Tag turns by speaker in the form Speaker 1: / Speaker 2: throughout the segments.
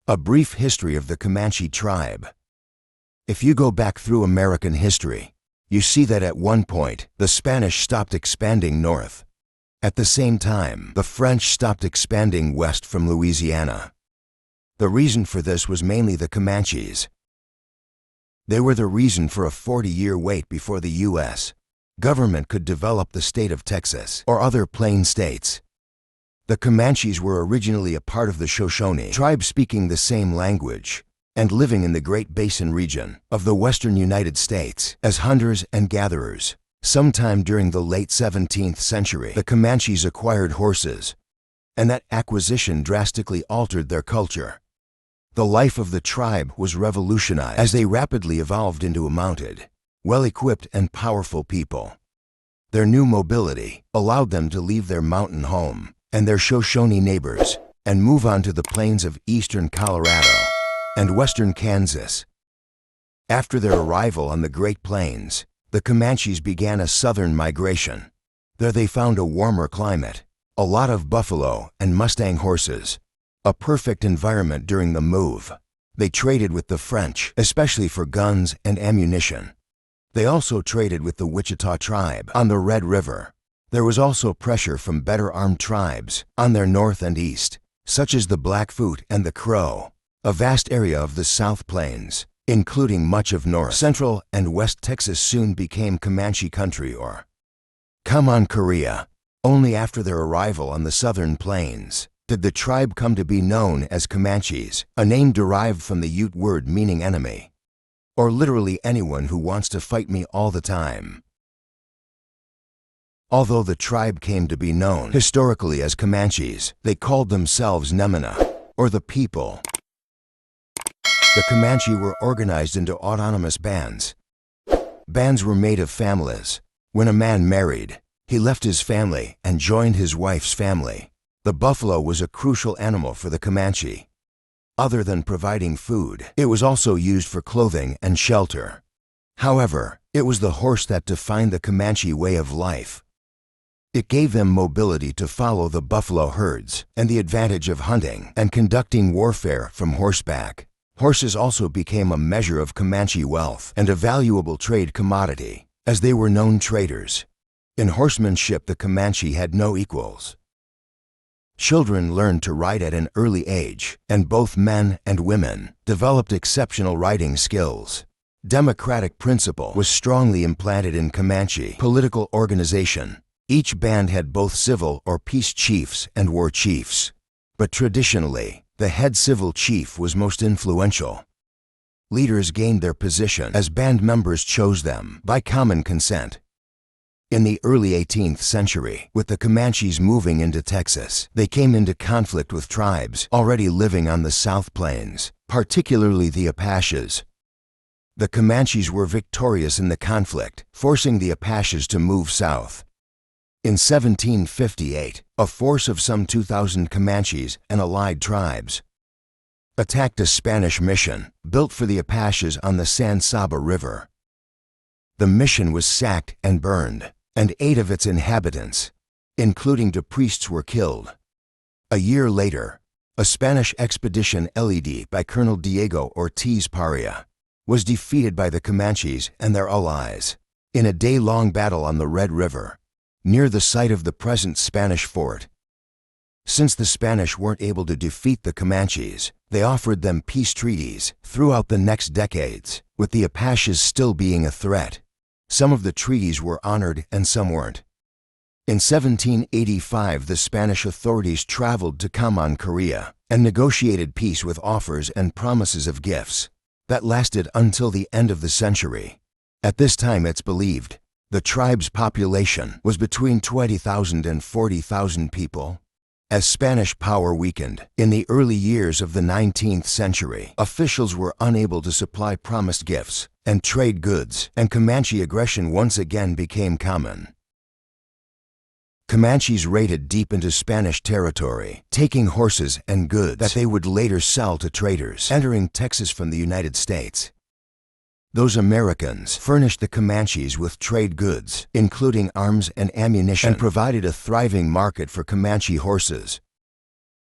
Speaker 1: A brief history of the Comanche tribe. If you go back through American history, you see that at one point, the Spanish stopped expanding north. At the same time, the French stopped expanding west from Louisiana. The reason for this was mainly the Comanches. They were the reason for a 40-year wait before the U.S. government could develop the state of Texas or other plain states. The Comanches were originally a part of the Shoshone tribe, speaking the same language and living in the Great Basin region of the western United States as hunters and gatherers. Sometime during the late 17th century, the Comanches acquired horses, and that acquisition drastically altered their culture. The life of the tribe was revolutionized as they rapidly evolved into a mounted, well-equipped and powerful people. Their new mobility allowed them to leave their mountain home and their Shoshone neighbors and move on to the plains of eastern Colorado and western Kansas. After their arrival on the Great Plains, the Comanches began a southern migration. There they found a warmer climate, a lot of buffalo and Mustang horses, a perfect environment during the move. They traded with the French, especially for guns and ammunition. They also traded with the Wichita tribe on the Red River. There was also pressure from better armed tribes on their north and east, such as the Blackfoot and the Crow, a vast area of the South Plains, including much of North, Central, and West Texas, soon became Comanche country or Comanche. Only after their arrival on the southern plains did the tribe come to be known as Comanches, a name derived from the Ute word meaning enemy, or literally anyone who wants to fight me all the time. Although the tribe came to be known historically as Comanches, they called themselves Nemina, or the people. The Comanche were organized into autonomous bands. Bands were made of families. When a man married, he left his family and joined his wife's family. The buffalo was a crucial animal for the Comanche. Other than providing food, it was also used for clothing and shelter. However, it was the horse that defined the Comanche way of life. It gave them mobility to follow the buffalo herds and the advantage of hunting and conducting warfare from horseback. Horses also became a measure of Comanche wealth and a valuable trade commodity, as they were known traders. In horsemanship, the Comanche had no equals. Children learned to ride at an early age, and both men and women developed exceptional riding skills. Democratic principle was strongly implanted in Comanche political organization. Each band had both civil or peace chiefs and war chiefs, but traditionally, the head civil chief was most influential. Leaders gained their position as band members chose them by common consent. In the early 18th century, with the Comanches moving into Texas, they came into conflict with tribes already living on the South Plains, particularly the Apaches. The Comanches were victorious in the conflict, forcing the Apaches to move south. In 1758, a force of some 2,000 Comanches and allied tribes attacked a Spanish mission built for the Apaches on the San Saba River. The mission was sacked and burned, and 8 of its inhabitants, including the priests, were killed. A year later, a Spanish expedition led by Colonel Diego Ortiz Paria was defeated by the Comanches and their allies in a day-long battle on the Red River, near the site of the present Spanish fort. Since the Spanish weren't able to defeat the Comanches, they offered them peace treaties throughout the next decades, with the Apaches still being a threat. Some of the treaties were honored and some weren't. In 1785, the Spanish authorities traveled to Comanche and negotiated peace with offers and promises of gifts that lasted until the end of the century. At this time, it's believed the tribe's population was between 20,000 and 40,000 people. As Spanish power weakened in the early years of the 19th century, officials were unable to supply promised gifts and trade goods, and Comanche aggression once again became common. Comanches raided deep into Spanish territory, taking horses and goods that they would later sell to traders entering Texas from the United States. Those Americans furnished the Comanches with trade goods, including arms and ammunition, and provided a thriving market for Comanche horses.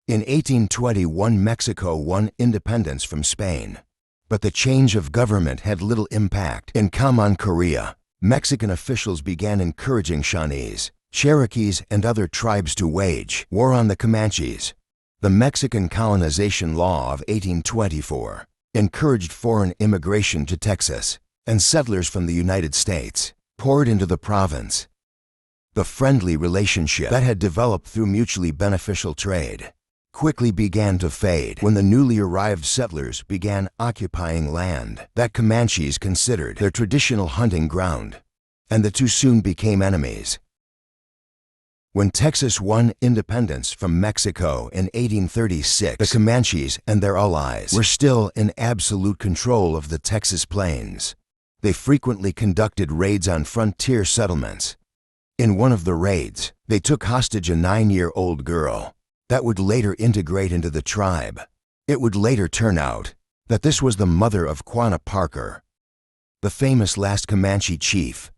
Speaker 1: In 1821, Mexico won independence from Spain. But the change of government had little impact. In Comanche, Korea, Mexican officials began encouraging Shawnees, Cherokees, and other tribes to wage war on the Comanches. The Mexican colonization law of 1824 encouraged foreign immigration to Texas, and settlers from the United States poured into the province. The friendly relationship that had developed through mutually beneficial trade quickly began to fade when the newly arrived settlers began occupying land that Comanches considered their traditional hunting ground, and the two soon became enemies. When Texas won independence from Mexico in 1836, the Comanches and their allies were still in absolute control of the Texas plains. They frequently conducted raids on frontier settlements. In one of the raids, they took hostage a 9-year-old girl that would later integrate into the tribe. It would later turn out that this was the mother of Quanah Parker, the famous last Comanche chief.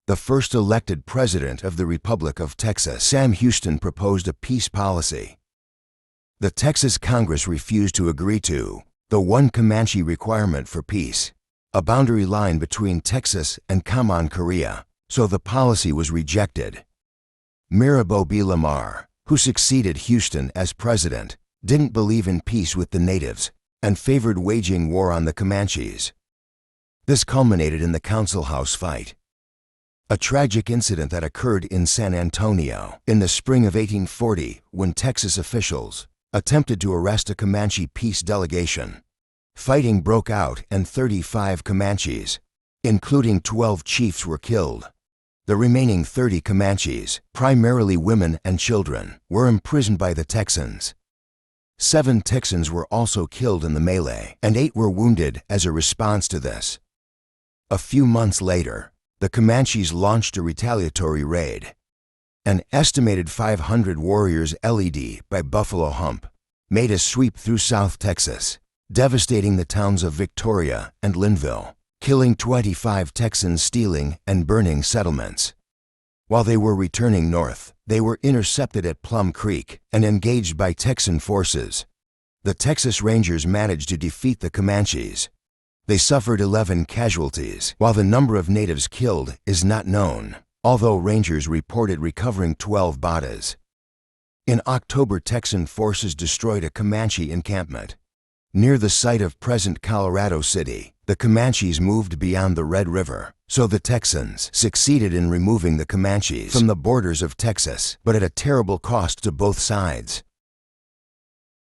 Speaker 1: The first elected president of the Republic of Texas, Sam Houston, proposed a peace policy. The Texas Congress refused to agree to the one Comanche requirement for peace, a boundary line between Texas and Comanche, Korea, so the policy was rejected. Mirabeau B. Lamar, who succeeded Houston as president, didn't believe in peace with the natives and favored waging war on the Comanches. This culminated in the Council House fight, a tragic incident that occurred in San Antonio in the spring of 1840 when Texas officials attempted to arrest a Comanche peace delegation. Fighting broke out and 35 Comanches, including 12 chiefs, were killed. The remaining 30 Comanches, primarily women and children, were imprisoned by the Texans. 7 Texans were also killed in the melee, and 8 were wounded as a response to this. A few months later, the Comanches launched a retaliatory raid. An estimated 500 warriors led by Buffalo Hump made a sweep through South Texas, devastating the towns of Victoria and Linville, killing 25 Texans, stealing and burning settlements. While they were returning north, they were intercepted at Plum Creek and engaged by Texan forces. The Texas Rangers managed to defeat the Comanches. They suffered 11 casualties, while the number of natives killed is not known, although Rangers reported recovering 12 bodies. In October, Texan forces destroyed a Comanche encampment near the site of present Colorado City. The Comanches moved beyond the Red River, so the Texans succeeded in removing the Comanches from the borders of Texas, but at a terrible cost to both sides.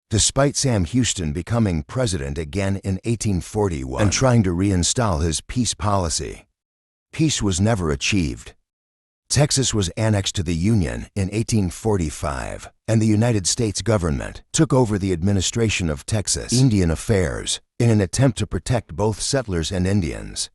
Speaker 1: Despite Sam Houston becoming president again in 1841 and trying to reinstall his peace policy, peace was never achieved. Texas was annexed to the Union in 1845, and the United States government took over the administration of Texas Indian Affairs in an attempt to protect both settlers and Indians.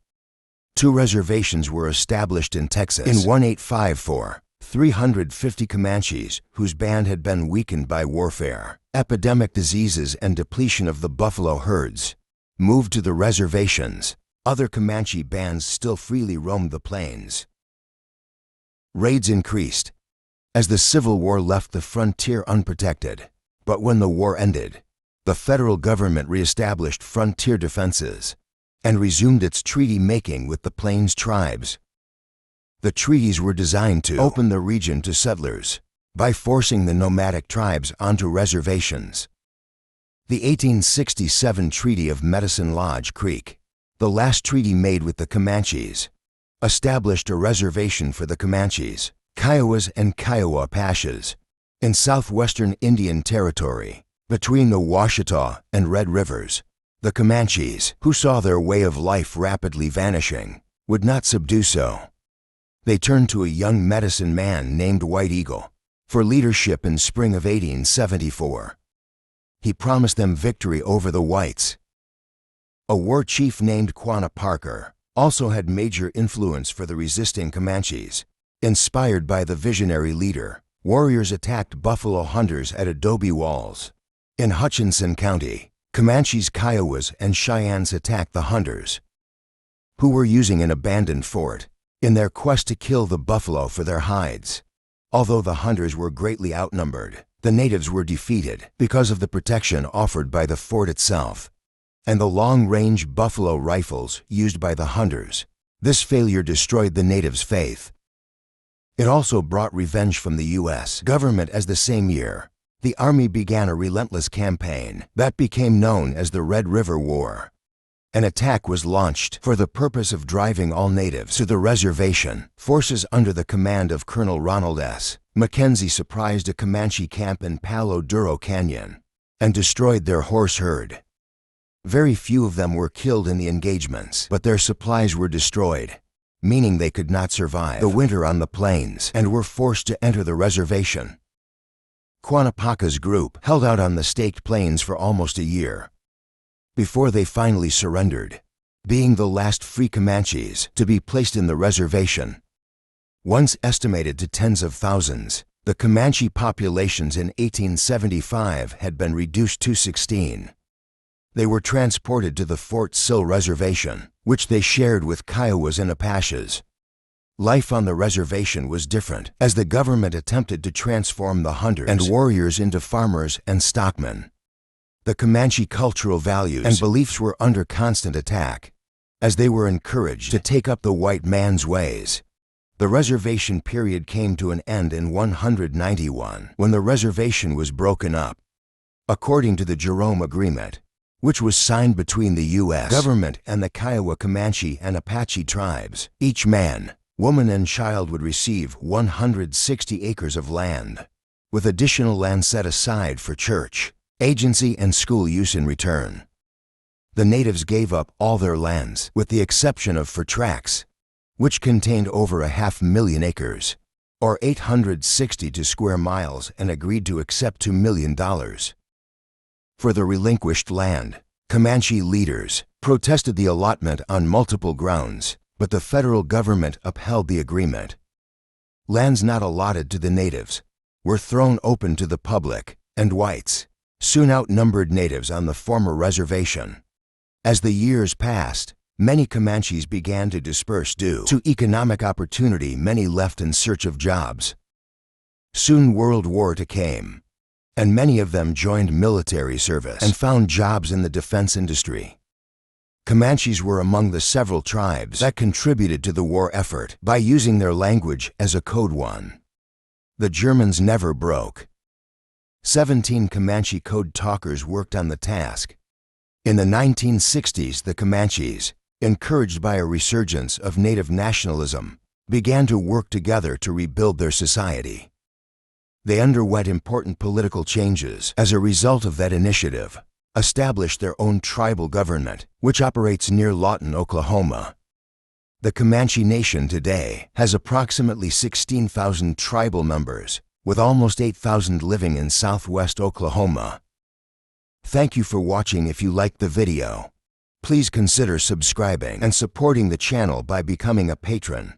Speaker 1: 2 reservations were established in Texas. In 1854, 350 Comanches, whose band had been weakened by warfare, epidemic diseases, and depletion of the buffalo herds, moved to the reservations. Other Comanche bands still freely roamed the plains. Raids increased as the Civil War left the frontier unprotected. But when the war ended, the federal government reestablished frontier defenses and resumed its treaty-making with the Plains tribes. The treaties were designed to open the region to settlers by forcing the nomadic tribes onto reservations. The 1867 Treaty of Medicine Lodge Creek, the last treaty made with the Comanches, established a reservation for the Comanches, Kiowas, and Kiowa Apaches in southwestern Indian Territory between the Washita and Red Rivers. The Comanches, who saw their way of life rapidly vanishing, would not subdue so. They turned to a young medicine man named White Eagle for leadership in spring of 1874. He promised them victory over the whites. A war chief named Quanah Parker also had major influence for the resisting Comanches. Inspired by the visionary leader, warriors attacked buffalo hunters at Adobe Walls. In Hutchinson County, Comanches, Kiowas, and Cheyennes attacked the hunters, who were using an abandoned fort, in their quest to kill the buffalo for their hides. Although the hunters were greatly outnumbered, The natives were defeated because of the protection offered by the fort itself and the long-range buffalo rifles used by the hunters. This failure destroyed the natives' faith. It also brought revenge from the U.S. government, as the same year, the Army began a relentless campaign that became known as the Red River War. An attack was launched for the purpose of driving all natives to the reservation. Forces under the command of Colonel Ronald S. Mackenzie surprised a Comanche camp in Palo Duro Canyon and destroyed their horse herd. Very few of them were killed in the engagements, but their supplies were destroyed, meaning they could not survive the winter on the plains and were forced to enter the reservation. Quannapaca's group held out on the Staked Plains for almost a year before they finally surrendered, being the last free Comanches to be placed in the reservation. Once estimated to tens of thousands, the Comanche populations in 1875 had been reduced to 16. They were transported to the Fort Sill Reservation, which they shared with Kiowas and Apaches. Life on the reservation was different, as the government attempted to transform the hunters and warriors into farmers and stockmen. The Comanche cultural values and beliefs were under constant attack, as they were encouraged to take up the white man's ways. The reservation period came to an end in 191, when the reservation was broken up. According to the Jerome Agreement, which was signed between the U.S. government and the Kiowa, Comanche, and Apache tribes, each man, woman, and child would receive 160 acres of land, with additional land set aside for church, agency, and school use in return. The natives gave up all their lands, with the exception of for tracts, which contained over 500,000 acres, or 862 square miles, and agreed to accept $2 million. For the relinquished land, Comanche leaders protested the allotment on multiple grounds, but the federal government upheld the agreement. Lands not allotted to the natives were thrown open to the public, and whites soon outnumbered natives on the former reservation. As the years passed, many Comanches began to disperse due to economic opportunity. Many left in search of jobs. Soon World War II came, and many of them joined military service and found jobs in the defense industry. Comanches were among the several tribes that contributed to the war effort by using their language as a code one. The Germans never broke. 17 Comanche code talkers worked on the task. In the 1960s, the Comanches, encouraged by a resurgence of native nationalism, began to work together to rebuild their society. They underwent important political changes as a result of that initiative, established their own tribal government, which operates near Lawton, Oklahoma. The Comanche Nation today has approximately 16,000 tribal members, with almost 8,000 living in southwest Oklahoma. Thank you for watching. If you liked the video, please consider subscribing and supporting the channel by becoming a patron.